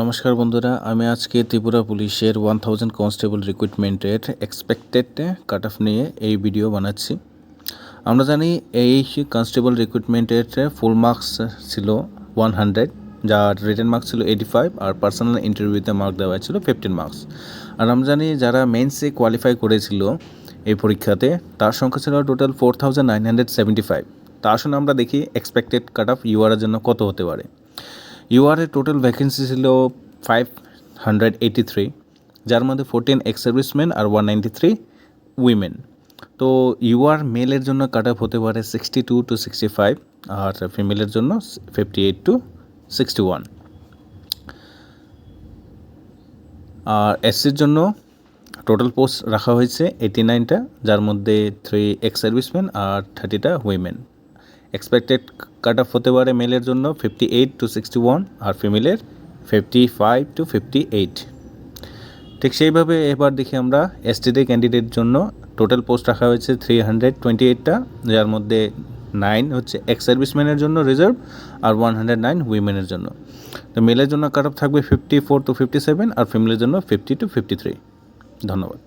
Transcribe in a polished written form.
নমস্কার বন্ধুরা, আমি আজকে ত্রিপুরা পুলিশের 1000 কনস্টেবল রিক্রুটমেন্টের এক্সপেক্টেড কাট অফ নিয়ে এই ভিডিও বানাচ্ছি। আমরা জানি এই কনস্টেবল রিক্রুটমেন্টের ফুল মার্কস ছিল 100, যার রিটেন মার্কস ছিল 85 আর পার্সোনাল ইন্টারভিউতে মার্ক দেওয়া ছিল 15 মার্কস। আর আমরা জানি যারা মেন্সে কোয়ালিফাই করেছিল এই পরীক্ষাতে তার সংখ্যা ছিল টোটাল 4975। তা আসলে আমরা দেখি এক্সপেক্টেড কাট অফ ইউআরের জন্য কত হতে পারে। ইউআরের টোটাল ভ্যাকেন্সি ছিল 583, যার মধ্যে 14 এক্স সার্ভিসম্যান আর 193 উইমেন। তো ইউআর মেলের জন্য কাট অফ হতে পারে 62 to 65 আর ফিমেলের জন্য 58 to 61। আর এসসির জন্য টোটাল পোস্ট রাখা হয়েছে 89টা, যার মধ্যে 3 এক্স সার্ভিসম্যান আর 30টা উইমেন। এক্সপেক্টেড কাট অফ হতে পারে মেলের জন্য 58 to 61 আর ফিমেলের 55 to 58। ঠিক সেইভাবে এবার দেখি আমরা এসটিডি ক্যান্ডিডেট জন্য টোটাল পোস্ট রাখা হয়েছে 328টা, যার মধ্যে 9 হচ্ছে এক্স সার্ভিসম্যানের জন্য রিজার্ভ আর 109 উইমেনের জন্য। তো মেলের জন্য কাট অফ থাকবে 54 to 57 আর ফিমেলের জন্য 50 to 53। ধন্যবাদ।